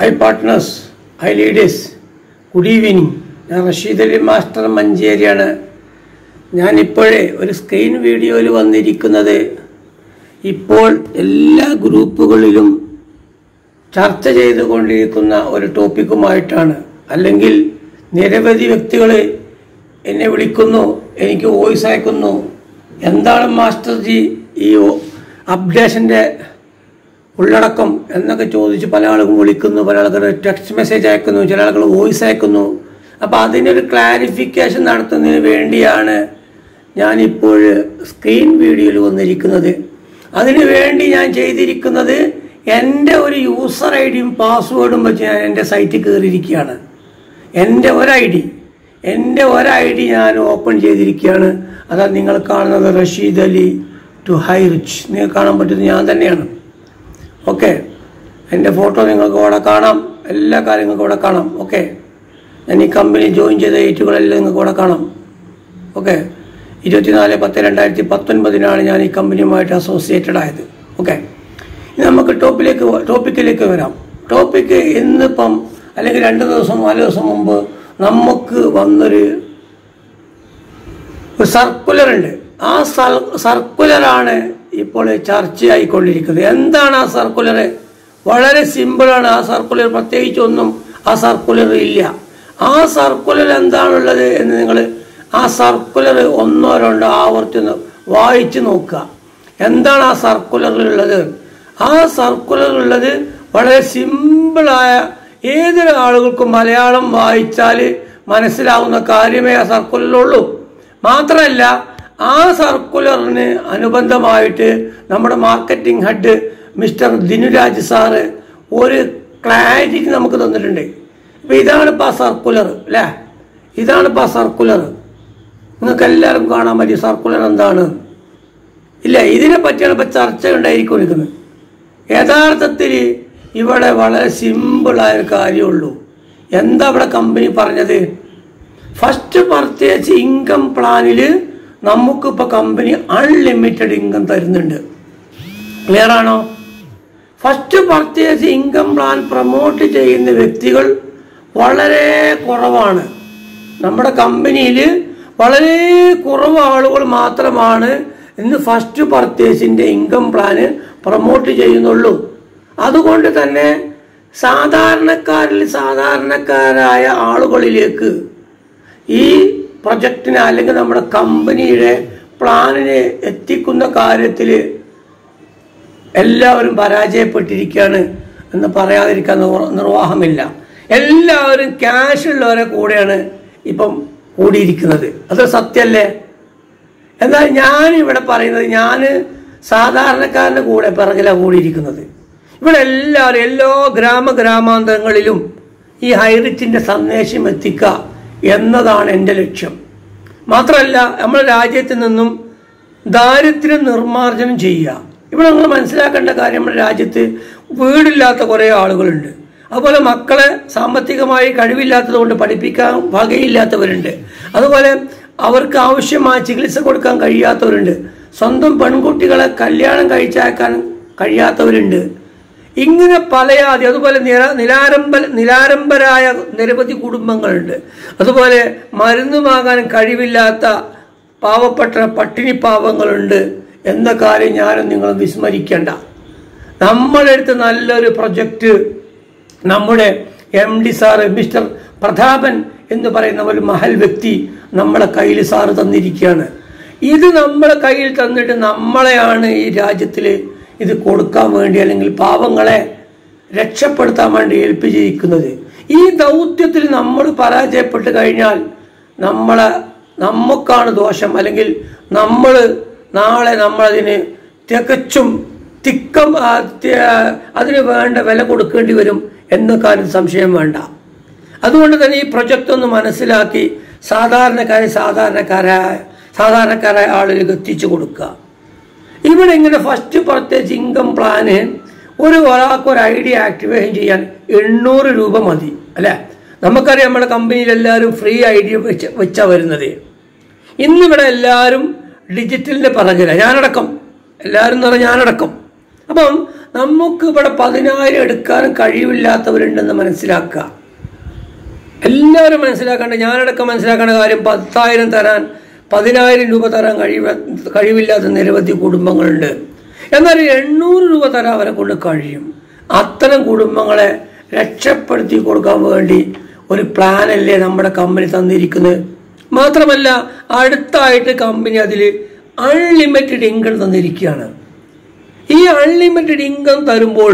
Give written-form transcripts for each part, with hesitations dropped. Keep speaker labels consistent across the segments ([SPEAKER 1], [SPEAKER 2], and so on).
[SPEAKER 1] Hi partners, hi ladies, good evening. ഞാൻ RasheedaliMasterManjeri. ഞാനിപ്പോഴേ ഒരു screen വീഡിയോയിൽ വന്നിരിക്കുന്നത് ഇപ്പോൾ എല്ലാ ഗ്രൂപ്പുകളിലും ചർച്ച ചെയ്തുകൊണ്ടിരിക്കുന്ന ഒരു ടോപ്പിക്കുമായിട്ടാണ്. അല്ലെങ്കിൽ നിരവധി വ്യക്തികൾ എന്നെ വിളിക്കുന്നു, എനിക്ക് വോയിസ് അയക്കുന്നു. എന്താണ് മാസ്റ്റർജി ഈ അപ്ഡേഷൻ്റെ ഉള്ളടക്കം എന്നൊക്കെ ചോദിച്ച് പല ആളുകളും വിളിക്കുന്നു, പല ആളുകൾ ടെക്സ്റ്റ് മെസ്സേജ് അയക്കുന്നു, ചില ആളുകൾ വോയിസ് അയക്കുന്നു. അപ്പോൾ അതിനൊരു ക്ലാരിഫിക്കേഷൻ നടത്തുന്നതിന് വേണ്ടിയാണ് ഞാനിപ്പോൾ സ്ക്രീൻ വീഡിയോയിൽ വന്നിരിക്കുന്നത്. അതിനു വേണ്ടി ഞാൻ ചെയ്തിരിക്കുന്നത് എൻ്റെ ഒരു യൂസർ ഐ ഡിയും പാസ്വേഡും വെച്ച് ഞാൻ എൻ്റെ സൈറ്റിൽ കയറിയിരിക്കുകയാണ്. എൻ്റെ ഒരു ഐ ഡി ഞാൻ ഓപ്പൺ ചെയ്തിരിക്കുകയാണ്. അതാണ് നിങ്ങൾ കാണുന്നത്. Rashid Ali to Highrich നിങ്ങൾക്ക് കാണാൻ പറ്റുന്നത് ഞാൻ തന്നെയാണ്. ഓക്കെ, എൻ്റെ ഫോട്ടോ നിങ്ങൾക്ക് ഇവിടെ കാണാം, എല്ലാ കാര്യങ്ങൾക്കും ഇവിടെ കാണാം. ഓക്കെ, ഞാൻ ഈ കമ്പനി ജോയിൻ ചെയ്ത ഡേറ്റുകളെല്ലാം നിങ്ങൾക്ക് ഇവിടെ കാണാം. ഓക്കെ, 24/10/2019 ഞാൻ ഈ കമ്പനിയുമായിട്ട് അസോസിയേറ്റഡ് ആയത്. ഓക്കെ, ഇനി നമുക്ക് ടോപ്പിക്കിലേക്ക് വരാം. ടോപ്പിക്ക് ഇന്നിപ്പം അല്ലെങ്കിൽ 2 ദിവസം 4 ദിവസം മുമ്പ് നമുക്ക് വന്നൊരു സർക്കുലർ ഉണ്ട്. ആ സർക്കുലറാണ് ഇപ്പോൾ ചർച്ചയായിക്കൊണ്ടിരിക്കുന്നത്. എന്താണ് ആ സർക്കുലർ? വളരെ സിമ്പിളാണ്. ആ സർക്കുലർ പ്രത്യേകിച്ചൊന്നും ആ സർക്കുലർ ഇല്ല. ആ സർക്കുലർ എന്താണുള്ളത് എന്ന് നിങ്ങൾ ആ സർക്കുലർ 1-2 ആവർത്തി വായിച്ചു നോക്കുക. എന്താണ് ആ സർക്കുലറിലുള്ളത്? ആ സർക്കുലറിലുള്ളത് വളരെ സിമ്പിളായ ഏതൊരു ആളുകൾക്കും മലയാളം വായിച്ചാൽ മനസ്സിലാവുന്ന കാര്യമേ ആ സർക്കുലറിലുള്ളൂ. മാത്രമല്ല, ആ സർക്കുലറിന് അനുബന്ധമായിട്ട് നമ്മുടെ മാർക്കറ്റിംഗ് ഹെഡ് മിസ്റ്റർ ദിനുരാജ് സാറ് ഒരു ക്ലാരിറ്റി നമുക്ക് തന്നിട്ടുണ്ട്. ഇപ്പം ഇതാണിപ്പോൾ ആ സർക്കുലർ അല്ലേ? ഇതാണിപ്പോൾ ആ സർക്കുലർ. നിങ്ങൾക്ക് എല്ലാവരും കാണാൻ പറ്റിയ സർക്കുലർ എന്താണ്? ഇല്ല, ഇതിനെ പറ്റിയാണ് ഇപ്പോൾ ചർച്ച ഉണ്ടായിരിക്കുന്നത്. യഥാർത്ഥത്തിൽ ഇവിടെ വളരെ സിമ്പിളായ കാര്യമുള്ളൂ. എന്താ ഇവിടെ കമ്പനി പറഞ്ഞത്? ഫസ്റ്റ് പർച്ചേസ് ഇൻകം പ്ലാനിൽ നമുക്കിപ്പോൾ കമ്പനി അൺലിമിറ്റഡ് ഇൻകം തരുന്നുണ്ട്. ക്ലിയർ ആണോ? First purchase income plan promote ചെയ്യുന്ന വ്യക്തികൾ വളരെ കുറവാണ്. നമ്മുടെ കമ്പനിയിൽ വളരെ കുറവ് ആളുകൾ മാത്രമാണ് ഇന്ന് ഫസ്റ്റ് പർച്ചേസിൻ്റെ ഇൻകം പ്ലാന് പ്രൊമോട്ട് ചെയ്യുന്നുള്ളൂ. അതുകൊണ്ട് തന്നെ സാധാരണക്കാരായ ആളുകളിലേക്ക് ഈ പ്രൊജക്റ്റിനെ അല്ലെങ്കിൽ നമ്മുടെ കമ്പനിയുടെ പ്ലാനിനെ എത്തിക്കുന്ന കാര്യത്തിൽ എല്ലാവരും പരാജയപ്പെട്ടിരിക്കുകയാണ് എന്ന് പറയാതിരിക്കാൻ നിർവാഹമില്ല. എല്ലാവരും ക്യാഷ് ഉള്ളവരെ കൂടെയാണ് ഇപ്പം കൂടിയിരിക്കുന്നത്. അത് സത്യമല്ലേ? എന്നാൽ ഞാനിവിടെ പറയുന്നത്, ഞാൻ സാധാരണക്കാരൻ്റെ കൂടെ പിറകിലാണ് കൂടിയിരിക്കുന്നത്. ഇവിടെ എല്ലാവരും എല്ലാ ഗ്രാമാന്തരങ്ങളിലും ഈ ഹൈറിച്ചിൻ്റെ സന്ദേശം എത്തിക്കുക എന്നതാണ് എൻ്റെ ലക്ഷ്യം. മാത്രമല്ല, നമ്മുടെ രാജ്യത്ത് നിന്നും ദാരിദ്ര്യം നിർമ്മാർജ്ജനം ചെയ്യുക. ഇവിടെ നമ്മൾ മനസ്സിലാക്കേണ്ട കാര്യം, നമ്മുടെ രാജ്യത്ത് വീടില്ലാത്ത കുറേ ആളുകളുണ്ട്. അതുപോലെ മക്കളെ സാമ്പത്തികമായി കഴിവില്ലാത്തത് കൊണ്ട് പഠിപ്പിക്കാൻ വകയില്ലാത്തവരുണ്ട്. അതുപോലെ അവർക്ക് ആവശ്യമായ ചികിത്സ കൊടുക്കാൻ കഴിയാത്തവരുണ്ട്. സ്വന്തം പെൺകുട്ടികളെ കല്യാണം കഴിച്ചയക്കാൻ കഴിയാത്തവരുണ്ട്. ഇങ്ങനെ പലയാതി. അതുപോലെ നിരാരംഭരായ നിരവധി കുടുംബങ്ങളുണ്ട്. അതുപോലെ മരുന്ന് വാങ്ങാൻ കഴിവില്ലാത്ത പാവപ്പെട്ട പട്ടിണി പാവങ്ങളുണ്ട് എന്ന കാര്യം ഞാനും നിങ്ങളും വിസ്മരിക്കേണ്ട. നമ്മുടെ അടുത്ത് നല്ലൊരു പ്രൊജക്റ്റ് നമ്മുടെ MD സാറ് മിസ്റ്റർ പ്രതാപൻ എന്ന് പറയുന്ന ഒരു മഹൽ വ്യക്തി നമ്മളെ കയ്യിൽ സാറ് തന്നിരിക്കുകയാണ്. ഇത് നമ്മളെ കയ്യിൽ തന്നിട്ട് നമ്മളെയാണ് ഈ രാജ്യത്തിൽ ഇത് കൊടുക്കാൻ വേണ്ടി അല്ലെങ്കിൽ പാവങ്ങളെ രക്ഷപ്പെടുത്താൻ വേണ്ടി ഏൽപ്പിച്ചിരിക്കുന്നത്. ഈ ദൗത്യത്തിൽ നമ്മൾ പരാജയപ്പെട്ട് കഴിഞ്ഞാൽ നമുക്കാണ് ദോഷം. അല്ലെങ്കിൽ നാളെ നമ്മളതിന് തികച്ചും അതിന് വേണ്ട വില കൊടുക്കേണ്ടി വരും എന്ന കാര്യം സംശയം വേണ്ട. അതുകൊണ്ട് തന്നെ ഈ പ്രൊജക്റ്റ് ഒന്ന് മനസ്സിലാക്കി സാധാരണക്കാരായ ആളുകൾക്ക് എത്തിച്ചു കൊടുക്കുക. ഇവിടെ ഇങ്ങനെ ഫസ്റ്റ് പർച്ചേസ് ഇൻകം പ്ലാന് ഒരാൾക്ക് ഒരു ഐഡിയ ആക്ടിവേഷൻ ചെയ്യാൻ 800 രൂപ മതി അല്ലേ? നമുക്കറിയാം, നമ്മുടെ കമ്പനിയിൽ എല്ലാവരും ഫ്രീ ഐഡിയ വെച്ചാണ് വരുന്നത്. ഇന്നിവിടെ എല്ലാവരും ഡിജിറ്റലിൻ്റെ പിറകിലാണ്, ഞാനടക്കം. എല്ലാവരും എന്ന് പറഞ്ഞാൽ ഞാനടക്കം. അപ്പം നമുക്ക് ഇവിടെ 10,000 എടുക്കാനും കഴിവില്ലാത്തവരുണ്ടെന്ന് മനസ്സിലാക്കുക. എല്ലാവരും മനസ്സിലാക്കേണ്ട, ഞാനടക്കം മനസ്സിലാക്കേണ്ട കാര്യം, 10,000 തരാൻ 10,000 രൂപ തരാൻ കഴിവില്ലാത്ത നിരവധി കുടുംബങ്ങളുണ്ട്. എന്നാൽ 800 രൂപ തരാൻ അവരെ കൊണ്ട് കഴിയും. അത്തരം കുടുംബങ്ങളെ രക്ഷപ്പെടുത്തി കൊടുക്കാൻ വേണ്ടി ഒരു പ്ലാനല്ലേ നമ്മുടെ കമ്പനി തന്നിരിക്കുന്നത്. മാത്രമല്ല അടുത്തായിട്ട് കമ്പനി അതിൽ അൺലിമിറ്റഡ് ഇൻകം തന്നിരിക്കുകയാണ്. ഈ അൺലിമിറ്റഡ് ഇൻകം തരുമ്പോൾ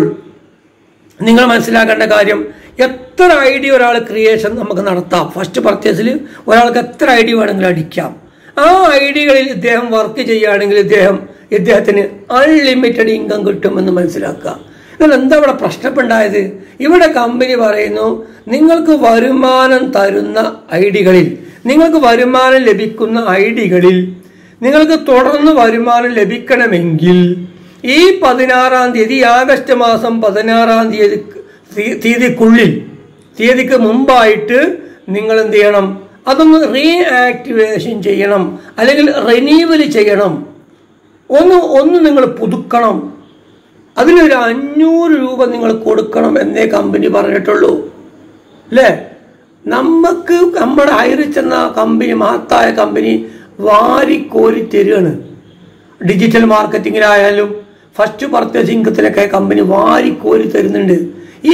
[SPEAKER 1] നിങ്ങൾ മനസ്സിലാക്കേണ്ട കാര്യം, എത്ര ഐഡിയ ഒരാൾ ക്രിയേഷൻ നമുക്ക് നടത്താം. ഫസ്റ്റ് പർച്ചേസിൽ ഒരാൾക്ക് എത്ര ഐഡിയ വേണമെങ്കിലും അടിക്കാം. ആ ഐഡിയകളിൽ ഇദ്ദേഹം വർക്ക് ചെയ്യുകയാണെങ്കിൽ ഇദ്ദേഹത്തിന് അൺലിമിറ്റഡ് ഇൻകം കിട്ടുമെന്ന് മനസ്സിലാക്കുക. എന്നാൽ എന്താ ഇവിടെ പ്രശ്നമുണ്ടായത്? ഇവിടെ കമ്പനി പറയുന്നു, നിങ്ങൾക്ക് വരുമാനം തരുന്ന ഐഡിയകളിൽ, നിങ്ങൾക്ക് വരുമാനം ലഭിക്കുന്ന ഐഡിയകളിൽ നിങ്ങൾക്ക് തുടർന്ന് വരുമാനം ലഭിക്കണമെങ്കിൽ ഈ 16-ാം തീയതി, ആഗസ്റ്റ് മാസം 16-ാം തീയതിക്ക് മുമ്പായിട്ട് നിങ്ങൾ എന്ത് ചെയ്യണം? അതൊന്ന് റീആക്ടിവേഷൻ ചെയ്യണം, അല്ലെങ്കിൽ റിന്യൂവൽ ചെയ്യണം. ഒന്ന് നിങ്ങൾ പുതുക്കണം. അതിനൊരു 500 രൂപ നിങ്ങൾ കൊടുക്കണം എന്നേ കമ്പനി പറഞ്ഞിട്ടുള്ളൂ അല്ലേ? നമുക്ക് നമ്മുടെ അയറിച്ചെന്ന കമ്പനി, മഹത്തായ കമ്പനി വാരിക്കോരി തരികയാണ്. ഡിജിറ്റൽ മാർക്കറ്റിങ്ങിലായാലും ഫസ്റ്റ് പർച്ചേസിംഗത്തിലൊക്കെ കമ്പനി വാരിക്കോരി തരുന്നുണ്ട്.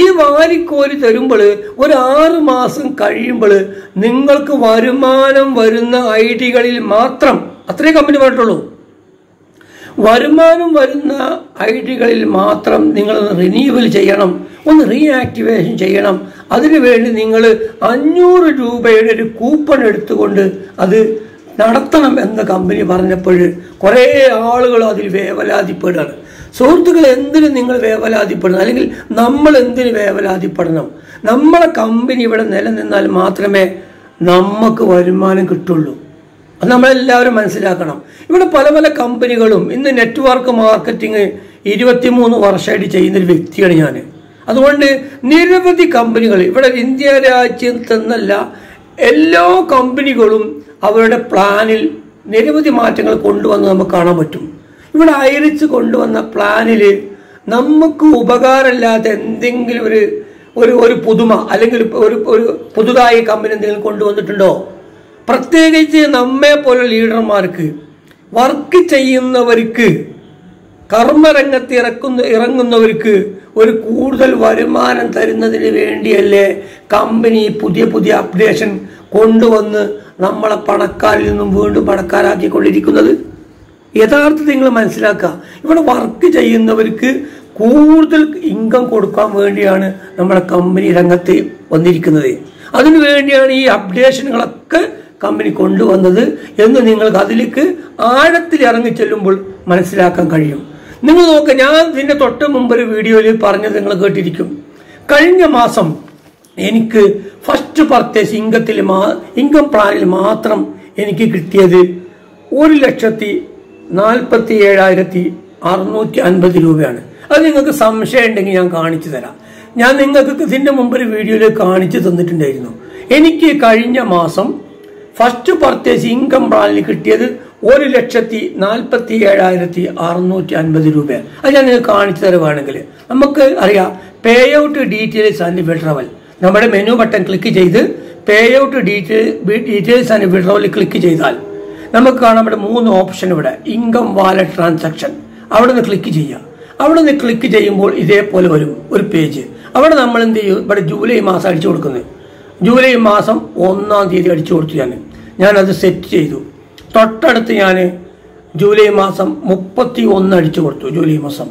[SPEAKER 1] ഈ വാരിക്കോരി തരുമ്പോൾ ഒരു 6 മാസം കഴിയുമ്പോൾ നിങ്ങൾക്ക് വരുമാനം വരുന്ന ഐഡികളിൽ മാത്രം, അത്രേ കമ്പനി പറഞ്ഞിട്ടുള്ളൂ, വരുമാനം വരുന്ന ഐഡികളിൽ മാത്രം നിങ്ങൾ റിന്യൂവൽ ചെയ്യണം, ഒന്ന് റീആക്ടിവേഷൻ ചെയ്യണം. അതിനുവേണ്ടി നിങ്ങൾ 500 രൂപയുടെ ഒരു കൂപ്പൺ എടുത്തുകൊണ്ട് അത് നടത്തണം എന്ന് കമ്പനി പറഞ്ഞപ്പോൾ കുറേ ആളുകൾ അതിൽ വേവലാതിപ്പെടുകയാണ്. സുഹൃത്തുക്കൾ, എന്തിന് നിങ്ങൾ വേവലാതിപ്പെടണം? അല്ലെങ്കിൽ നമ്മൾ എന്തിന് വേവലാതിപ്പെടണം? നമ്മളെ കമ്പനി ഇവിടെ നിലനിന്നാൽ മാത്രമേ നമുക്ക് വരുമാനം കിട്ടുള്ളൂ. അത് നമ്മളെല്ലാവരും മനസ്സിലാക്കണം. ഇവിടെ പല പല കമ്പനികളും ഇന്ന് നെറ്റ്വർക്ക് മാർക്കറ്റിംഗ് 23 വർഷമായിട്ട് ചെയ്യുന്നൊരു വ്യക്തിയാണ് ഞാൻ. അതുകൊണ്ട് നിരവധി കമ്പനികൾ ഇവിടെ ഇന്ത്യ രാജ്യത്തെന്നല്ല, എല്ലാ കമ്പനികളും അവരുടെ പ്ലാനിൽ നിരവധി മാറ്റങ്ങൾ കൊണ്ടുവന്ന് നമുക്ക് കാണാൻ പറ്റും. ഇവിടെ അയരിച്ച് കൊണ്ടുവന്ന പ്ലാനിൽ നമുക്ക് ഉപകാരമില്ലാത്ത എന്തെങ്കിലും ഒരു പുതുമ അല്ലെങ്കിൽ ഒരു പുതുതായി കമ്പനി എന്തെങ്കിലും കൊണ്ടുവന്നിട്ടുണ്ടോ? പ്രത്യേകിച്ച് നമ്മെ പോലെ ലീഡർമാർക്ക്, വർക്ക് ചെയ്യുന്നവർക്ക്, കർമ്മരംഗത്ത് ഇറങ്ങുന്നവർക്ക് ഒരു കൂടുതൽ വരുമാനം തരുന്നതിന് വേണ്ടിയല്ലേ കമ്പനി പുതിയ പുതിയ അപ്ഡേഷൻ കൊണ്ടുവന്ന് നമ്മളെ പണക്കാരിൽ നിന്നും വീണ്ടും പണക്കാരാക്കിക്കൊണ്ടിരിക്കുന്നത്. യഥാർത്ഥത്തിൽ നിങ്ങൾ മനസ്സിലാക്കുക, ഇവിടെ വർക്ക് ചെയ്യുന്നവർക്ക് കൂടുതൽ ഇൻകം കൊടുക്കാൻ വേണ്ടിയാണ് നമ്മളെ കമ്പനി രംഗത്ത് വന്നിരിക്കുന്നത്. അതിനുവേണ്ടിയാണ് ഈ അപ്ഡേഷനുകളൊക്കെ കമ്പനി കൊണ്ടുവന്നത് എന്ന് നിങ്ങൾക്ക് അതിലേക്ക് ആഴത്തിൽ ഇറങ്ങി ചെല്ലുമ്പോൾ മനസ്സിലാക്കാൻ കഴിയും. നിങ്ങൾ നോക്കുക, ഞാൻ ഇതിന്റെ തൊട്ട് മുമ്പ് ഒരു വീഡിയോയിൽ പറഞ്ഞത് നിങ്ങൾ കേട്ടിരിക്കും. കഴിഞ്ഞ മാസം എനിക്ക് ഫസ്റ്റ് പർച്ചേസ് ഇൻകം പ്ലാനിൽ മാത്രം എനിക്ക് കിട്ടിയത് 1,47,650 രൂപയാണ്. അത് നിങ്ങൾക്ക് സംശയം ഉണ്ടെങ്കിൽ ഞാൻ കാണിച്ചു തരാം. ഞാൻ നിങ്ങൾക്ക് ഇതിന്റെ മുമ്പ് ഒരു വീഡിയോയിൽ കാണിച്ചു തന്നിട്ടുണ്ടായിരുന്നു. എനിക്ക് കഴിഞ്ഞ മാസം ഫസ്റ്റ് പർച്ചേസ് ഇൻകം പ്ലാനിൽ കിട്ടിയത് 1,47,650 രൂപ. അത് ഞാൻ നിങ്ങൾക്ക് കാണിച്ചു തരുവാണെങ്കിൽ നമുക്ക് അറിയാം. Pay out details and withdrawal, നമ്മുടെ മെനു ബട്ടൺ ക്ലിക്ക് ചെയ്ത് pay out details and withdrawal click ചെയ്താൽ നമുക്ക് കാണാം ഇവിടെ 3 ഓപ്ഷൻ. ഇവിടെ ഇൻകം, വാലറ്റ്, ട്രാൻസാക്ഷൻ. അവിടെ നിന്ന് ക്ലിക്ക് ചെയ്യാം. അവിടെ നിന്ന് ക്ലിക്ക് ചെയ്യുമ്പോൾ ഇതേപോലെ വരും ഒരു പേജ്. അവിടെ നമ്മൾ എന്ത് ചെയ്യും? ഇവിടെ ജൂലൈ മാസം അടിച്ചു കൊടുക്കുന്നത്. ജൂലൈ മാസം 1-ാം തീയതി അടിച്ചു കൊടുത്തു. ഞാനത് സെറ്റ് ചെയ്തു. തൊട്ടടുത്ത് ഞാൻ ജൂലൈ മാസം 31 അടിച്ചു കൊടുത്തു. ജൂലൈ മാസം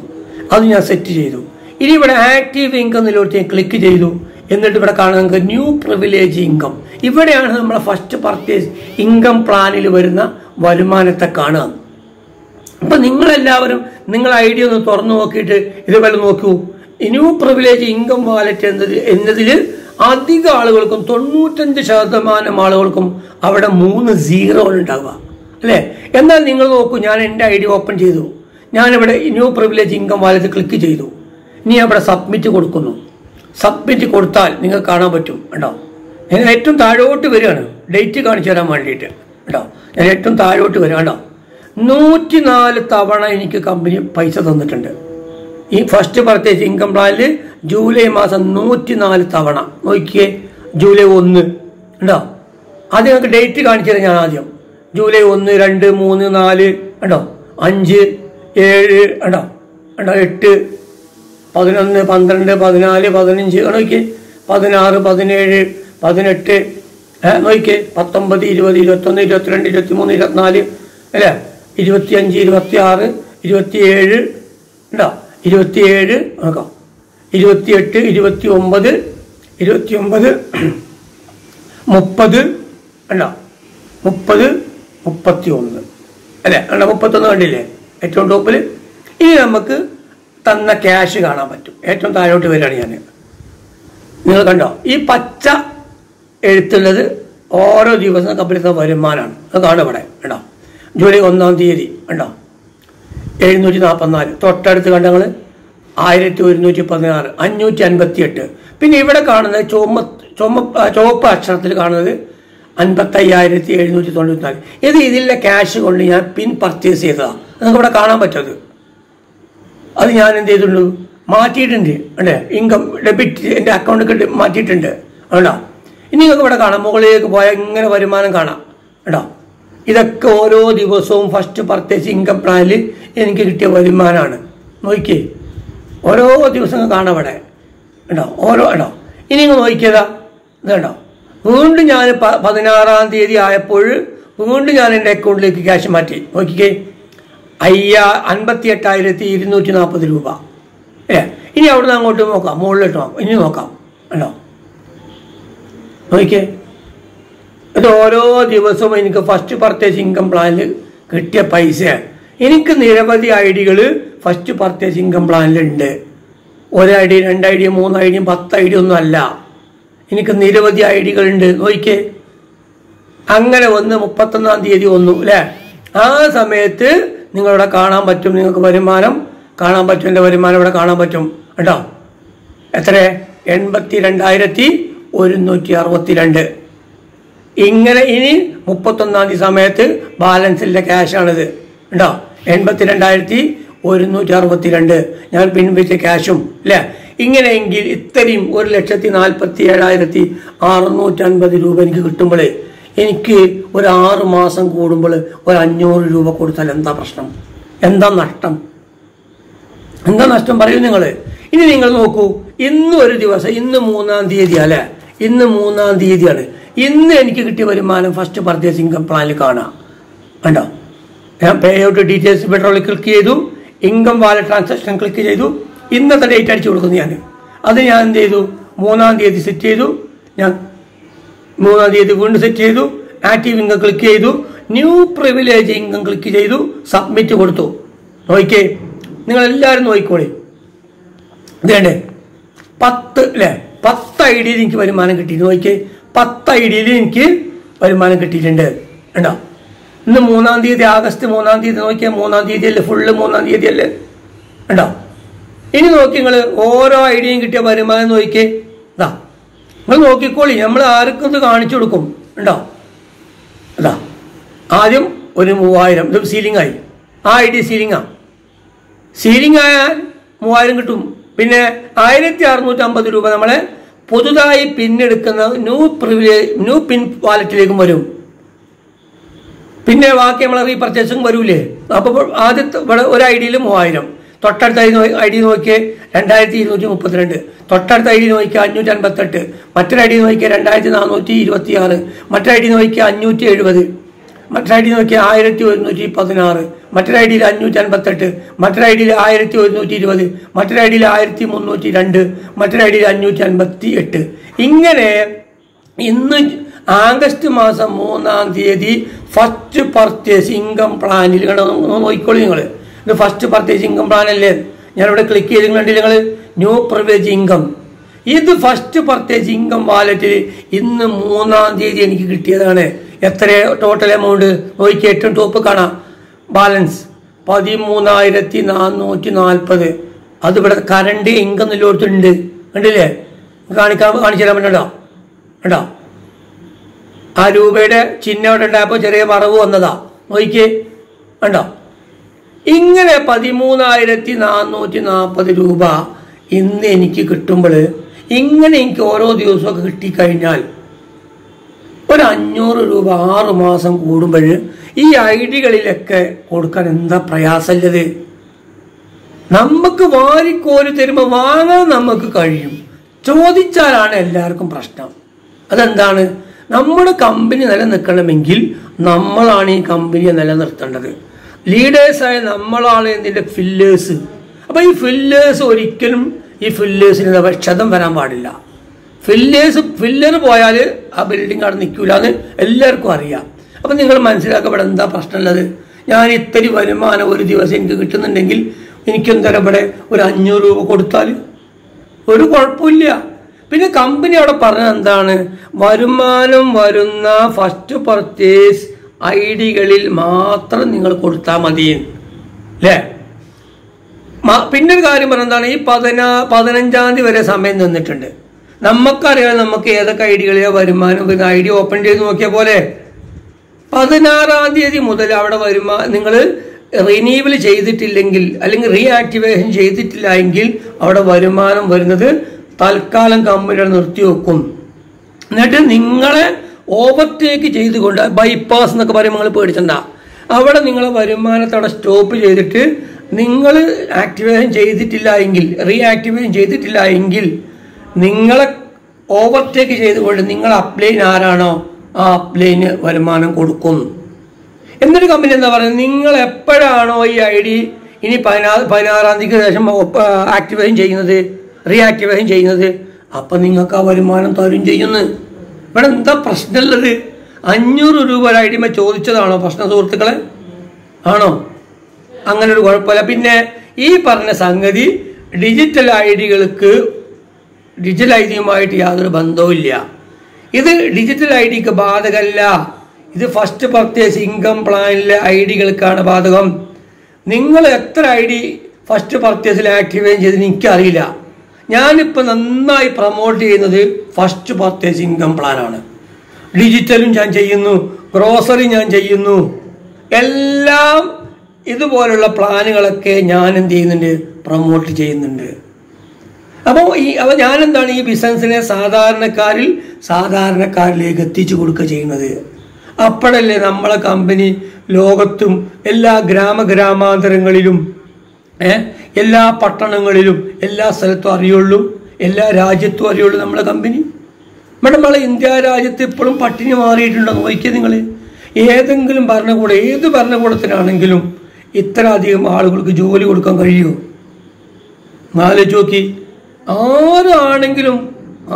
[SPEAKER 1] അത് ഞാൻ സെറ്റ് ചെയ്തു. ഇനി ഇവിടെ ആക്റ്റീവ് ഇൻകം എന്നിലോട്ട് ഞാൻ ക്ലിക്ക് ചെയ്തു. എന്നിട്ട് ഇവിടെ കാണാൻ നമുക്ക് ന്യൂ പ്രിവിലേജ് ഇൻകം. ഇവിടെയാണ് നമ്മളെ ഫസ്റ്റ് പർച്ചേസ് ഇൻകം പ്ലാനിൽ വരുന്ന വരുമാനത്തെ കാണുക. അപ്പൊ നിങ്ങളെല്ലാവരും നിങ്ങൾ ഐഡിയ ഒന്ന് തുറന്നു നോക്കിയിട്ട് ഇതുപോലെ നോക്കൂ. ന്യൂ പ്രിവിലേജ് ഇൻകം വാലറ്റ് എന്നതിൽ അധിക ആളുകൾക്കും 95% ആളുകൾക്കും അവിടെ 3 0 ഉണ്ടാവുക അല്ലേ? എന്നാൽ നിങ്ങൾ നോക്കൂ, ഞാൻ എൻ്റെ ഐഡിയ ഓപ്പൺ ചെയ്തു. ഞാനിവിടെ new privilege income wallet click ചെയ്തു. ഇനി അവിടെ സബ്മിറ്റ് കൊടുക്കുന്നു. സബ്മിറ്റ് കൊടുത്താൽ നിങ്ങൾക്ക് കാണാൻ പറ്റും കേട്ടോ. ഞാൻ ഏറ്റവും താഴോട്ട് വരികയാണ് ഡേറ്റ് കാണിച്ചു തരാൻ വേണ്ടിയിട്ട് കേട്ടോ. ഞാൻ ഏറ്റവും താഴോട്ട് വരിക കേട്ടോ. 104 തവണ എനിക്ക് കമ്പനി പൈസ തന്നിട്ടുണ്ട്. ഈ ഫസ്റ്റ് പർച്ചേസ് ഇൻകം പ്ലാനിൽ ജൂലൈ മാസം 104 തവണ നോക്കിയേ. ജൂലൈ 1 ഉണ്ടോ? അത് നിങ്ങൾക്ക് ഡേറ്റ് കാണിച്ചു തരാം ഞാൻ ആദ്യം. ജൂലൈ 1, 2, 3, 4 ഉണ്ടോ, 5, 7 ഉണ്ടോ, 8, 11, 12, 14, 15 നോക്കിയേ, 16, 17, 18 നോക്കിയേ, 19, 20, 21, 22, 23, 24 അല്ലേ, 25, 26, 27 ഉണ്ടോ, 27 നോക്കാം, 28, 29, 29, 30 ഉണ്ടോ, 30, 31 അല്ലേ, 31 കണ്ടില്ലേ ഏറ്റവും ടോപ്പിൽ. ഇനി നമുക്ക് തന്ന ക്യാഷ് കാണാൻ പറ്റും. ഏറ്റവും താഴോട്ട് വരികയാണ് ഞാൻ. നിങ്ങൾ കണ്ടോ, ഈ പച്ച എഴുത്തുള്ളത് ഓരോ ദിവസം കമ്പനിത്തെ വരുമാനമാണ്. അത് കാണും ഇവിടെ ഉണ്ടോ. ജൂലൈ 1-ാം തീയതി ഉണ്ടോ 744. തൊട്ടടുത്ത് കണ്ടങ്ങൾ 1116, 558. പിന്നെ ഇവിടെ കാണുന്നത് ചുവപ്പ് അക്ഷരത്തിൽ കാണുന്നത് 55,794. ഇത് ഇതിലെ ക്യാഷ് കൊണ്ട് ഞാൻ പിൻ പർച്ചേസ് ചെയ്തതാണ്. നിങ്ങൾക്ക് ഇവിടെ കാണാൻ പറ്റത്. അത് ഞാൻ എന്ത് ചെയ്തിട്ടുണ്ട്, മാറ്റിയിട്ടുണ്ട് അല്ലേ, ഇൻകം ഡെബിറ്റ് എൻ്റെ അക്കൗണ്ടിൽ മാറ്റിയിട്ടുണ്ട് കേട്ടോ. ഇനി നിങ്ങൾക്ക് ഇവിടെ കാണാം, മുകളിലേക്ക് പോയാൽ ഇങ്ങനെ വരുമാനം കാണാം കേട്ടോ. ഇതൊക്കെ ഓരോ ദിവസവും ഫസ്റ്റ് പർച്ചേസ് ഇൻകം പ്ലാനിൽ എനിക്ക് കിട്ടിയ വരുമാനമാണ്. നോക്കിയേ, ഓരോ ദിവസവും കാണാം ഇവിടെ കേട്ടോ, ഓരോ കേട്ടോ. ഇനി നിങ്ങൾ നോക്കിയതാ ഇത് കേട്ടോ. വീണ്ടും ഞാൻ 16-ാം തീയതി ആയപ്പോൾ വീണ്ടും ഞാൻ എൻ്റെ അക്കൗണ്ടിലേക്ക് ക്യാഷ് മാറ്റി. നോക്കിക്കേ, 58,240 രൂപ അല്ലേ. ഇനി അവിടുന്ന് അങ്ങോട്ട് നോക്കാം, മുകളിലിട്ട് നോക്കാം, ഇനി നോക്കാം കേട്ടോ. നോക്കിക്കേ, ഇത് ഓരോ ദിവസവും എനിക്ക് ഫസ്റ്റ് പർച്ചേസ് ഇൻകം പ്ലാനിൽ കിട്ടിയ പൈസയാണ്. എനിക്ക് നിരവധി ഐഡികൾ first purchase income പ്ലാനിലുണ്ട്. 1 ID, 2 ID, 3 ID, 10 ID ഒന്നും അല്ല. എനിക്ക് നിരവധി ഐഡികളുണ്ട്. നോക്കിക്കേ, അങ്ങനെ 31-ാം തീയതി വന്നു അല്ലേ. ആ സമയത്ത് നിങ്ങളിവിടെ കാണാൻ പറ്റും, നിങ്ങൾക്ക് വരുമാനം കാണാൻ പറ്റും. എൻ്റെ വരുമാനം ഇവിടെ കാണാൻ പറ്റും കേട്ടോ. എത്ര? 82,162. ഇങ്ങനെ ഇനി 31-ാം തീയതി സമയത്ത് ബാലൻസിലെ ക്യാഷാണിത് കേട്ടോ. 82,162 ഞാൻ പിൻവലിച്ച ക്യാഷും അല്ലേ. ഇങ്ങനെയെങ്കിൽ ഇത്രയും 1,47,650 രൂപ എനിക്ക് കിട്ടുമ്പോൾ എനിക്ക് ഒരു 6 മാസം കൂടുമ്പോൾ ഒരു 500 രൂപ കൊടുത്താൽ എന്താ പ്രശ്നം, എന്താ നഷ്ടം, എന്താ നഷ്ടം പറയൂ നിങ്ങൾ. ഇനി നിങ്ങൾ നോക്കൂ, ഇന്ന് ഒരു ദിവസം, ഇന്ന് 3-ാം തീയതി അല്ലേ, ഇന്ന് 3-ാം തീയതിയാണ്. ഇന്ന് എനിക്ക് കിട്ടിയ വരുമാനം ഫസ്റ്റ് പർച്ചേസ് ഇൻകം പ്ലാനിൽ കാണാം കണ്ടോ. ഞാൻ പേ ഔട്ട് ഡീറ്റെയിൽസ് പെട്രോളിൽ ക്ലിക്ക് ചെയ്തു, ഇൻകം വാലറ്റ് ട്രാൻസാക്ഷൻ ക്ലിക്ക് ചെയ്തു, ഇന്നത്തെ ഡേറ്റ് അടിച്ചു കൊടുക്കുന്നു ഞാൻ. അത് ഞാൻ എന്ത് ചെയ്തു, 3-ാം തീയതി സെറ്റ് ചെയ്തു. ഞാൻ 3-ാം തീയതി വീണ്ടും സെറ്റ് ചെയ്തു, ആക്റ്റീവ് ഇൻകം ക്ലിക്ക് ചെയ്തു, ന്യൂ പ്രിവിലേജ് ഇൻകം ക്ലിക്ക് ചെയ്തു, സബ്മിറ്റ് കൊടുത്തു. നോക്കിക്കേ, നിങ്ങളെല്ലാവരും നോക്കിക്കോളി. ഇതേണ്ടേ 10 അല്ലേ, 10 ഐഡിയിൽ എനിക്ക് വരുമാനം കിട്ടി. നോക്കിക്കേ, 10 ഐഡിയിൽ എനിക്ക് വരുമാനം കിട്ടിയിട്ടുണ്ട് കേട്ടോ. ഇന്ന് 3-ാം തീയതി, ആഗസ്റ്റ് 3-ാം തീയതി. നോക്കിയാൽ 3-ാം തീയതി അല്ലേ, ഫുള്ള് 3-ാം തീയതി അല്ലേ കേട്ടോ. ഇനി നോക്കി നിങ്ങൾ ഓരോ ഐഡിയയും കിട്ടിയ വരുമാനം നോക്കിക്കേ. ഇതാ നിങ്ങൾ നോക്കിക്കോളി, നമ്മൾ ആർക്കും ഇത് കാണിച്ചു കൊടുക്കും ഉണ്ടോ. അതാ ആദ്യം ഒരു 3000, ഇത് സീലിംഗ് ആയി. ആ ഐഡിയ സീലിംഗ് ആയാൽ 3000 കിട്ടും. പിന്നെ 1650 രൂപ നമ്മളെ പുതുതായി പിന്നെടുക്കുന്ന ന്യൂ പിൻ വാലറ്റിലേക്കും വരും. പിന്നെ ബാക്കി നമ്മളെ റീപർച്ചേസും വരൂലേ. അപ്പോൾ ആദ്യത്തെ ഇവിടെ ഒരു ഐഡിയയിൽ 3000, തൊട്ടടുത്ത ഐ ഡി നോക്കിയേ 2232, തൊട്ടടുത്ത ഐ ഡി നോക്കിയാൽ 558, മറ്റൊരു ഐ ഡി നോക്കിയാൽ 2426, മറ്റൊരു ഐ ഡി നോക്കിയാൽ 570, മറ്റൊരു ഐ ഡി നോക്കിയാൽ 1116, മറ്റൊരു ഐ ഡിയിൽ 558, മറ്റൊരു ഐ ഡിയിൽ 1120, മറ്റൊരു ഐ ഡിയിൽ 1302, മറ്റൊരു ഐ ഡിയിൽ 558. ഇങ്ങനെ ഇന്ന് ആഗസ്റ്റ് മാസം 3-ാം തീയതി ഫസ്റ്റ് പർച്ചേസ് ഇൻകം പ്ലാനിൽ നോക്കിക്കോളി നിങ്ങൾ. ഇത് ഫസ്റ്റ് പർച്ചേസ് ഇൻകം പ്ലാൻ അല്ലേ. ഞാനിവിടെ ക്ലിക്ക് ചെയ്തിട്ടുണ്ടെങ്കിൽ നിങ്ങൾ ന്യൂ പ്രിവിലേജ് ഇൻകം, ഇത് ഫസ്റ്റ് പർച്ചേസ് ഇൻകം വാലറ്റിൽ ഇന്ന് 3-ാം തീയതി എനിക്ക് കിട്ടിയതാണ്. എത്ര ടോട്ടൽ എമൗണ്ട് നോക്കി, ഏറ്റവും ടോപ്പ് കാണാം ബാലൻസ് 13,440. അതിവിടെ കറണ്ട് ഇൻകം നിലനിർത്തുന്നുണ്ട് കണ്ടില്ലേ. കാണിച്ചു തരാൻ പറ്റണ്ടോ കേട്ടോ. ആ രൂപയുടെ ചിഹ്നം ഇവിടെ ഉണ്ടായപ്പോൾ ചെറിയ മറവ് വന്നതാ നോക്കിക്കേ കണ്ടോ. ഇങ്ങനെ 13,440 രൂപ ഇന്ന് എനിക്ക് കിട്ടുമ്പോൾ ഇങ്ങനെ എനിക്ക് ഓരോ ദിവസമൊക്കെ കിട്ടിക്കഴിഞ്ഞാൽ ഒരു 500 രൂപ 6 മാസം കൂടുമ്പോൾ ഈ ഐഡികളിലൊക്കെ കൊടുക്കാൻ എന്താ പ്രയാസമുള്ളത്? നമുക്ക് വാരിക്കോരി തരുമ്പോൾ വാങ്ങാൻ നമുക്ക് കഴിയും. ചോദിച്ചാലാണ് എല്ലാവർക്കും പ്രശ്നം. അതെന്താണ്? നമ്മുടെ കമ്പനി നിലനിൽക്കണമെങ്കിൽ നമ്മളാണ് ഈ കമ്പനിയെ നിലനിർത്തേണ്ടത്. ലീഡേഴ്സായ നമ്മളാണ് ഇതിൻ്റെ ഫില്ലേഴ്സ്. അപ്പോൾ ഈ ഫില്ലേഴ്സ് ഒരിക്കലും ഈ ഫില്ലേഴ്സിന് ക്ഷതം വരാൻ പാടില്ല. ഫില്ലർ പോയാൽ ആ ബിൽഡിംഗ് അവിടെ നിൽക്കില്ല എന്ന് എല്ലാവർക്കും അറിയാം. അപ്പം നിങ്ങൾ മനസ്സിലാക്കപ്പെടാൻ എന്താ പ്രശ്നമുള്ളത്? ഞാൻ ഇത്തിരി വരുമാനം ഒരു ദിവസം എനിക്ക് കിട്ടുന്നുണ്ടെങ്കിൽ എനിക്കെന്തായാലും ഇവിടെ ഒരു 500 രൂപ കൊടുത്താൽ ഒരു കുഴപ്പമില്ല. പിന്നെ കമ്പനി അവിടെ പറഞ്ഞത് എന്താണ്? വരുമാനം വരുന്ന ഫസ്റ്റ് പർച്ചേസ് ഐഡികളിൽ മാത്രം നിങ്ങൾ കൊടുത്താൽ മതി അല്ലേ? പിന്നെ ഒരു കാര്യം പറഞ്ഞതാണ്, ഈ 15-ാം തീയതി വരെ സമയം തന്നിട്ടുണ്ട്. നമുക്കറിയാം നമുക്ക് ഏതൊക്കെ ഐഡികളിലെ വരുമാനം വരുന്ന ഐഡി ഓപ്പൺ ചെയ്ത് നോക്കിയ പോലെ 16-ാം തീയതി മുതൽ അവിടെ നിങ്ങൾ റിന്യൂവൽ ചെയ്തിട്ടില്ലെങ്കിൽ അല്ലെങ്കിൽ റീആക്ടിവേഷൻ ചെയ്തിട്ടില്ല എങ്കിൽ അവിടെ വരുമാനം വരുന്നത് തൽക്കാലം കമ്പനിയുടെ നിർത്തിവെക്കും. എന്നിട്ട് നിങ്ങളെ ഓവർടേക്ക് ചെയ്തുകൊണ്ട് ബൈപ്പാസ് എന്നൊക്കെ പറയുമ്പോൾ നിങ്ങൾ പേടിച്ചണ്ട. അവിടെ നിങ്ങളെ വരുമാനത്തെ അവിടെ സ്റ്റോപ്പ് ചെയ്തിട്ട് നിങ്ങൾ ആക്ടിവേഷൻ ചെയ്തിട്ടില്ല എങ്കിൽ റീആക്ടിവേഷൻ ചെയ്തിട്ടില്ല എങ്കിൽ നിങ്ങളെ ഓവർടേക്ക് ചെയ്തുകൊണ്ട് നിങ്ങൾ അപ്ലൈൻ ആരാണോ ആ അപ്ലൈന് വരുമാനം കൊടുക്കും. എന്നിട്ട് കമ്പനി എന്താ പറയുന്നത്? നിങ്ങൾ എപ്പോഴാണോ ഈ ഐഡി ഇനി 16-ാം തീയതിക്ക് ശേഷം ആക്ടിവേഷൻ ചെയ്യുന്നത്, റീആക്ടിവേഷൻ ചെയ്യുന്നത്, അപ്പം നിങ്ങൾക്ക് ആ വരുമാനം തരും ചെയ്യുന്നു. ഇവിടെ എന്താ പ്രശ്നമുള്ളത്? 500 രൂപ ഒരു ഐഡിമ ചോദിച്ചതാണോ പ്രശ്ന സുഹൃത്തുക്കളെ? ആണോ? അങ്ങനെ ഒരു കുഴപ്പമില്ല. പിന്നെ ഈ പറഞ്ഞ സംഗതി ഡിജിറ്റൽ ഐഡികൾക്ക് ഡിജിറ്റൽ ഐഡിയുമായിട്ട് യാതൊരു ബന്ധവുമില്ല. ഇത് ഡിജിറ്റൽ ഐഡിക്ക് ബാധകമല്ല. ഇത് ഫസ്റ്റ് പർച്ചേസ് ഇൻകം പ്ലാനിലെ ഐഡികൾക്കാണ് ബാധകം. നിങ്ങൾ എത്ര ഐഡി ഫസ്റ്റ് പർച്ചേസിൽ ആക്ടിവേറ്റ് ചെയ്തെന്ന് എനിക്കറിയില്ല. ഞാനിപ്പോൾ നന്നായി പ്രൊമോട്ട് ചെയ്യുന്നത് ഫസ്റ്റ് പർച്ചേസ് ഇൻകം പ്ലാനാണ്. ഡിജിറ്റലും ഞാൻ ചെയ്യുന്നു, ഗ്രോസറി ഞാൻ ചെയ്യുന്നു, എല്ലാം ഇതുപോലുള്ള പ്ലാനുകളൊക്കെ ഞാൻ എന്ത് ചെയ്യുന്നുണ്ട്? പ്രൊമോട്ട് ചെയ്യുന്നുണ്ട്. അപ്പോൾ ഞാനെന്താണ് ഈ ബിസിനസ്സിനെ സാധാരണക്കാരിലേക്ക് എത്തിച്ചു കൊടുക്കുക ചെയ്യുന്നത്. അപ്പോഴല്ലേ നമ്മളെ കമ്പനി ലോകത്തും എല്ലാ ഗ്രാമാന്തരങ്ങളിലും എല്ലാ പട്ടണങ്ങളിലും എല്ലാ സ്ഥലത്തും അറിയുള്ളൂ, എല്ലാ രാജ്യത്തും അറിയുള്ളൂ നമ്മളെ കമ്പനി. നമ്മളെ ഇന്ത്യ രാജ്യത്ത് ഇപ്പോഴും പട്ടിണി മാറിയിട്ടുണ്ടോ നോക്കിയാൽ നിങ്ങൾ? ഏതെങ്കിലും ഭരണകൂടം, ഏത് ഭരണകൂടത്തിനാണെങ്കിലും ഇത്ര അധികം ആളുകൾക്ക് ജോലി കൊടുക്കാൻ കഴിയുമോ? ആലോചിച്ച് നോക്കി. ആരാണെങ്കിലും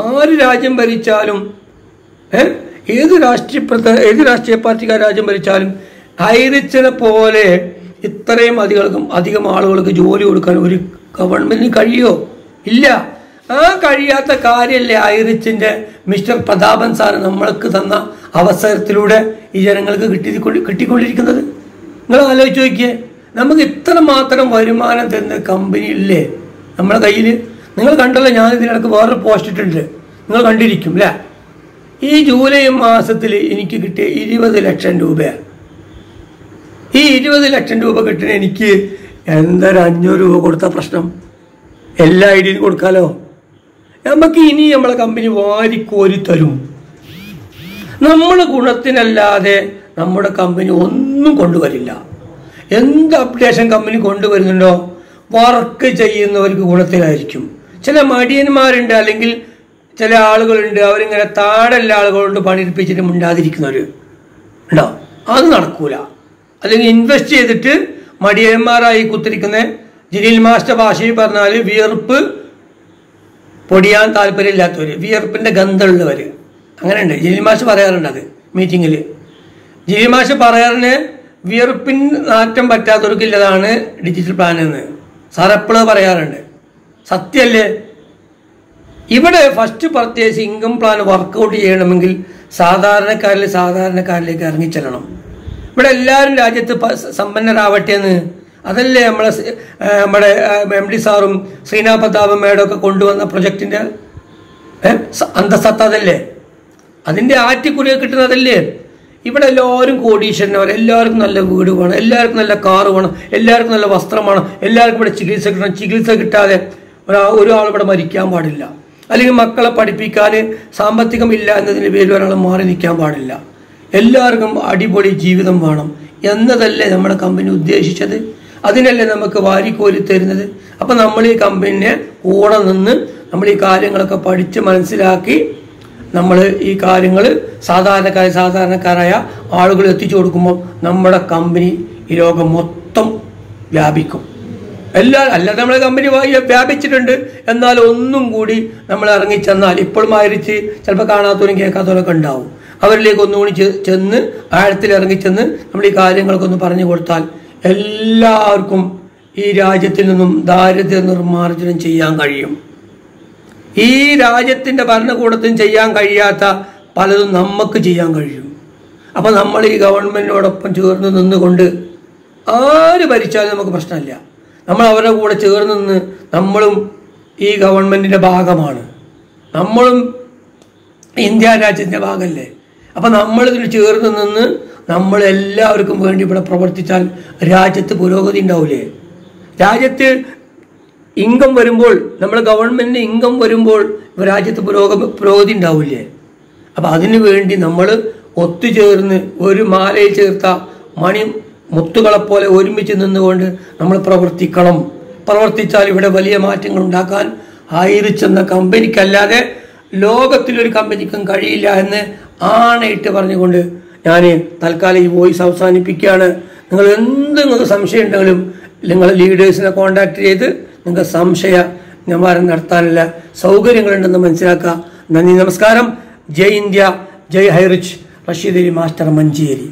[SPEAKER 1] ആര് രാജ്യം ഭരിച്ചാലും ഏത് രാഷ്ട്രീയ പാർട്ടിക്കാർ രാജ്യം ഭരിച്ചാലും ഹൈറിച്ചിനെ പോലെ ഇത്രയും അധികം ആളുകൾക്ക് ജോലി കൊടുക്കാൻ ഒരു ഗവൺമെന്റിന് കഴിയോ? ഇല്ല. ആ കഴിയാത്ത കാര്യമല്ലേ ഹൈറിച്ചിന്റെ മിസ്റ്റർ പ്രതാപൻ സാർ നമ്മൾക്ക് തന്ന അവസരത്തിലൂടെ ഈ ജനങ്ങൾക്ക് കിട്ടിക്കൊണ്ടിരിക്കുന്നത്. നിങ്ങൾ ആലോചിച്ച് നോക്കിയേ. നമുക്ക് ഇത്ര മാത്രം വരുമാനം തരുന്ന കമ്പനി ഇല്ലേ നമ്മളെ കയ്യിൽ? നിങ്ങൾ കണ്ടല്ലോ, ഞാൻ ഇതിനിടയ്ക്ക് വേറൊരു പോസ്റ്റ് ഇട്ടിട്ടുണ്ട്, നിങ്ങൾ കണ്ടിരിക്കും അല്ലേ? ഈ ജൂലൈ മാസത്തിൽ എനിക്ക് കിട്ടിയ 20 ലക്ഷം രൂപയാണ്. ഈ 20 ലക്ഷം രൂപ കിട്ടുന്ന എനിക്ക് എന്തൊരു 500 രൂപ കൊടുത്ത പ്രശ്നം? എല്ലാ ഐഡിയയും കൊടുക്കാലോ. നമുക്ക് ഇനി നമ്മളെ കമ്പനി വാരിക്കോരി തരും. നമ്മുടെ ഗുണത്തിനല്ലാതെ നമ്മുടെ കമ്പനി ഒന്നും കൊണ്ടുവരില്ല. എന്ത് അപ്ഡേഷൻ കമ്പനി കൊണ്ടുവരുന്നുണ്ടോ വർക്ക് ചെയ്യുന്നവർക്ക് ഗുണത്തിലായിരിക്കും. ചില മടിയന്മാരുണ്ട്, അല്ലെങ്കിൽ ചില ആളുകളുണ്ട്, അവരിങ്ങനെ താഴെയുള്ള ആളുകളുണ്ട് പണിയെടുപ്പിച്ചിട്ട് മിണ്ടാതിരിക്കുന്നവർ ഉണ്ടോ? അത് നടക്കൂല. അല്ലെങ്കിൽ ഇൻവെസ്റ്റ് ചെയ്തിട്ട് മടിയന്മാരായി കുത്തിരിക്കുന്ന ജലീൽ മാസ്റ്റർ ഭാഷയിൽ പറഞ്ഞാൽ വിയർപ്പ് പൊടിയാൻ താല്പര്യമില്ലാത്തവർ, വിയർപ്പിന്റെ ഗന്ധമുള്ളവർ, അങ്ങനെ ഉണ്ട്. ജലീൽ മാഷ് പറയാറുണ്ട് അത് മീറ്റിങ്ങിൽ. ജലീൽ മാഷ് പറയാറിന് വിയർപ്പിന് നാറ്റം പറ്റാത്തവർക്കില്ലതാണ് ഡിജിറ്റൽ പ്ലാൻ എന്ന് സാർ എപ്പോഴും പറയാറുണ്ട്. സത്യമല്ലേ? ഇവിടെ first purchase income plan work out ചെയ്യണമെങ്കിൽ സാധാരണക്കാരിലേക്ക് ഇറങ്ങിച്ചെല്ലണം. ഇവിടെ എല്ലാവരും രാജ്യത്ത് സമ്പന്നരാവട്ടെ എന്ന് അതല്ലേ നമ്മുടെ MD സാറും ശ്രീനാഥ് പ്രതാപ് മേഡമൊക്കെ കൊണ്ടുവന്ന പ്രൊജക്ടിന്റെ അന്തസത്ത അതല്ലേ? അതിന്റെ ആറ്റിക്കുറിയെ കിട്ടുന്നതല്ലേ? ഇവിടെ എല്ലാവരും കോടീശ്വരന്മാർ, എല്ലാവർക്കും നല്ല വീട് വേണം, എല്ലാവർക്കും നല്ല കാറ് വേണം, എല്ലാവർക്കും നല്ല വസ്ത്രം വേണം, എല്ലാവർക്കും ഇവിടെ ചികിത്സ കിട്ടണം. ചികിത്സ കിട്ടാതെ ഒരാൾ ഇവിടെ മരിക്കാൻ പാടില്ല. അല്ലെങ്കിൽ മക്കളെ പഠിപ്പിക്കാൻ സാമ്പത്തികമില്ല എന്നതിന് പേരിൽ ഒരാൾ മാറി നിൽക്കാൻ പാടില്ല. എല്ലാവർക്കും അടിപൊളി ജീവിതം വേണം എന്നതല്ലേ നമ്മുടെ കമ്പനി ഉദ്ദേശിച്ചത്. അതിനല്ലേ നമുക്ക് വാരിക്കോരി തരുന്നത്. അപ്പം നമ്മൾ ഈ കമ്പനിയെ കൂടെ നിന്ന് നമ്മൾ ഈ കാര്യങ്ങളൊക്കെ പഠിച്ച് മനസ്സിലാക്കി നമ്മൾ ഈ കാര്യങ്ങൾ സാധാരണക്കാരായ ആളുകൾ എത്തിച്ചു കൊടുക്കുമ്പോൾ നമ്മുടെ കമ്പനി ഈ ലോകം മൊത്തം വ്യാപിക്കും. അല്ലാതെ നമ്മളെ കമ്പനി വ്യാപിച്ചിട്ടുണ്ട്. എന്നാൽ ഒന്നും കൂടി നമ്മൾ ഇറങ്ങിച്ചെന്നാൽ ഇപ്പോഴും ആയിരിച്ച് ചിലപ്പോൾ കാണാത്തവരും കേൾക്കാത്തവരൊക്കെ ഉണ്ടാവും. അവരിലേക്ക് ഒന്നുകൂടി ചെന്ന് ആഴത്തിൽ ഇറങ്ങിച്ചെന്ന് നമ്മൾ ഈ കാര്യങ്ങളൊക്കെ ഒന്ന് പറഞ്ഞു കൊടുത്താൽ എല്ലാവർക്കും ഈ രാജ്യത്തിൽ നിന്നും ദാരിദ്ര്യ നിർമ്മാർജ്ജനം ചെയ്യാൻ കഴിയും. ഈ രാജ്യത്തിൻ്റെ ഭരണകൂടത്തിന് ചെയ്യാൻ കഴിയാത്ത പലതും നമുക്ക് ചെയ്യാൻ കഴിയും. അപ്പം നമ്മൾ ഈ ഗവൺമെൻറ്റിനോടൊപ്പം ചേർന്ന് നിന്നുകൊണ്ട് ആര് ഭരിച്ചാലും നമുക്ക് പ്രശ്നമില്ല. നമ്മൾ അവരുടെ കൂടെ ചേർന്ന് നിന്ന് നമ്മളും ഈ ഗവൺമെൻറ്റിൻ്റെ ഭാഗമാണ്, നമ്മളും ഇന്ത്യ രാജ്യത്തിൻ്റെ ഭാഗമല്ലേ. അപ്പം നമ്മളിതിൽ ചേർന്ന് നിന്ന് നമ്മൾ എല്ലാവർക്കും വേണ്ടി ഇവിടെ പ്രവർത്തിച്ചാൽ രാജ്യത്ത് പുരോഗതി ഉണ്ടാവില്ലേ? രാജ്യത്ത് ഇൻകം വരുമ്പോൾ, നമ്മുടെ ഗവൺമെൻറ്റിന് ഇൻകം വരുമ്പോൾ രാജ്യത്ത് പുരോഗതി ഉണ്ടാവില്ലേ? അപ്പം അതിനു വേണ്ടി നമ്മൾ ഒത്തുചേർന്ന് ഒരു മാലയിൽ ചേർത്ത മുത്തുകളെപ്പോലെ ഒരുമിച്ച് നിന്നുകൊണ്ട് നമ്മൾ പ്രവർത്തിക്കണം. പ്രവർത്തിച്ചാൽ ഇവിടെ വലിയ മാറ്റങ്ങൾ ഉണ്ടാക്കാൻ ആയിരിച്ച് എന്ന കമ്പനിക്കല്ലാതെ ലോകത്തിലൊരു കമ്പനിക്കും കഴിയില്ല എന്ന് ആണയിട്ട് പറഞ്ഞുകൊണ്ട് ഞാൻ തൽക്കാലം ഈ വോയിസ് അവസാനിപ്പിക്കുകയാണ്. നിങ്ങൾക്ക് സംശയം ഉണ്ടെങ്കിലും നിങ്ങൾ ലീഡേഴ്സിനെ കോൺടാക്ട് ചെയ്ത് നിങ്ങൾക്ക് സംശയ നിവാരണം നടത്താനുള്ള സൗകര്യങ്ങളുണ്ടെന്ന് മനസ്സിലാക്കുക. നന്ദി, നമസ്കാരം. ജയ് ഇന്ത്യ, ജയ് ഹൈറിച്ച്. റഷീദ് അലി മാസ്റ്റർ മഞ്ചേരി.